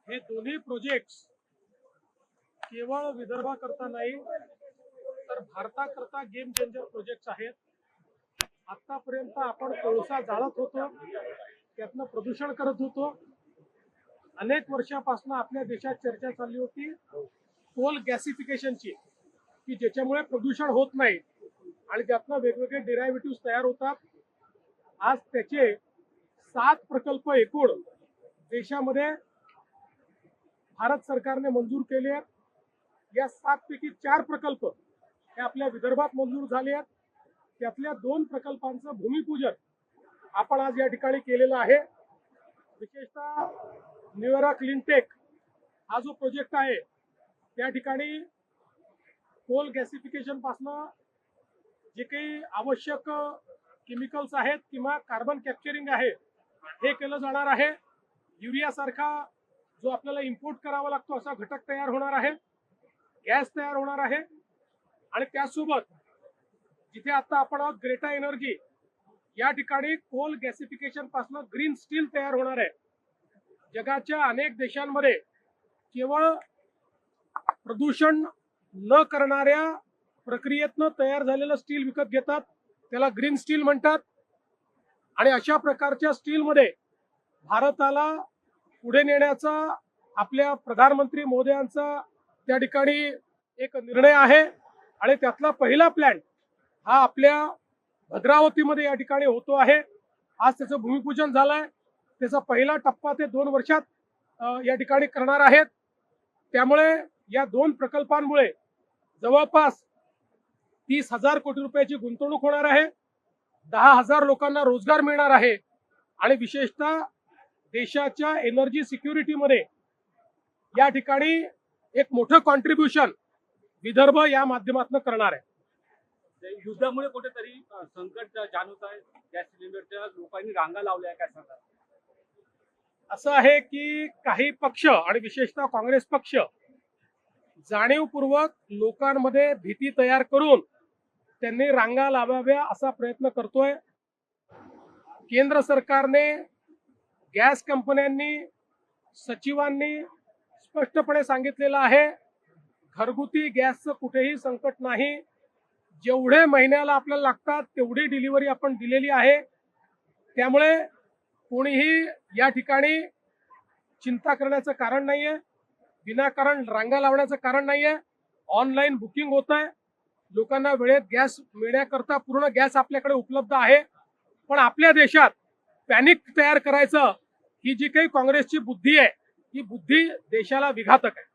हे दोन्ही प्रोजेक्ट्स केवळ विदर्भाकरता नाही तर भारताकरता गेम चेंजर प्रोजेक्ट्स आहेत। आतापर्यंत आपण कोळसा जाळत होतो, त्यातनं प्रदूषण करत होतो। अनेक वर्षापासून आपल्या देशात चर्चा चालली होती कोल गॅसिफिकेशनची, की ज्याच्यामुळे प्रदूषण होत नाही आणि त्यातनं वेगवेगळे डेरायव्हेटिव्ह तयार होतात। आज त्याचे 7 प्रकल्प एकूण देशामध्ये भारत सरकारने मंजूर केले आहेत। या 7 पैकी 4 प्रकल्प हे आपल्या विदर्भात मंजूर झाले आहेत। त्यातल्या 2 प्रकल्पांचं भूमिपूजन आपण आज या ठिकाणी केलेलं आहे। विशेषतः न्यूएरा क्लीनटेक हा जो प्रोजेक्ट आहे त्या ठिकाणी कोल गॅसिफिकेशन पासून जे काही आवश्यक केमिकल्स आहेत किंवा कार्बन कॅप्चरिंग आहे हे केलं जाणार आहे। युरिया सारखा जो आपल्याला इम्पोर्ट करावा लागतो असा घटक तयार होणार आहे, गॅस तयार होणार आहे आणि त्यासोबत जिथे आता आपण ग्रेटा एनर्जी या ठिकाणी कोल गॅसिफिकेशन पासून ग्रीन स्टील तयार होणार आहे। जगाच्या अनेक देशांमध्ये केवळ प्रदूषण न करणाऱ्या प्रक्रियेतनं तयार झालेलं स्टील विकत घेतात, त्याला ग्रीन स्टील म्हणतात। आणि अशा प्रकारच्या स्टीलमध्ये भारताला पुढे नेण्याचा आपल्या प्रधानमंत्री मोदयांचा त्या ठिकाणी एक निर्णय आहे आणि त्यातला पहिला प्लॅंट हा आपल्या भद्रावतीमध्ये या ठिकाणी होतो आहे। आज त्याचं भूमिपूजन झालंय। त्याचा पहिला टप्पा ते 2 वर्षात या ठिकाणी करणार आहेत। त्यामुळे या 2 प्रकल्पांमुळे जवळपास 30,000 कोटी रुपयाची गुंतवणूक होणार आहे, 10,000 लोकांना रोजगार मिळणार आहे आणि विशेषतः देशाच्या एनर्जी सिक्युरिटीमध्ये या ठिकाणी एक मोठं कॉन्ट्रीब्युशन विदर्भ या माध्यमातून करणार आहे। युद्धामुळे कुठेतरी संकट जाणवत आहे, गॅस सिलेंडरच्या लोकांनी रांगा लावल्या, काय सांगा? असं आहे की काही पक्ष आणि विशेषतः काँग्रेस पक्ष जाणीवपूर्वक लोकांमध्ये भीती तयार करून त्यांनी रांगा लावाव्या असा प्रयत्न करतोय। केंद्र सरकारने, गॅस कंपन्यांनी, सचिवांनी स्पष्टपणे सांगितलेलं आहे घरगुती गॅसचं कुठेही संकट नाही। जेवढे महिन्याला आपल्याला लागतात तेवढी डिलिव्हरी आपण दिलेली आहे। त्यामुळे कोणीही या ठिकाणी चिंता करण्याचं कारण नाहीये, विनाकारण रांगा लावण्याचं कारण नाहीये। ऑनलाईन बुकिंग होत आहे, लोकांना वेळेत गॅस मिळण्याकरता पूर्ण गॅस आपल्याकडे उपलब्ध आहे। पण आपल्या देशात पॅनिक तयार करायचं ही जी काही काँग्रेसची बुद्धी आहे ही बुद्धी देशाला विघातक आहे।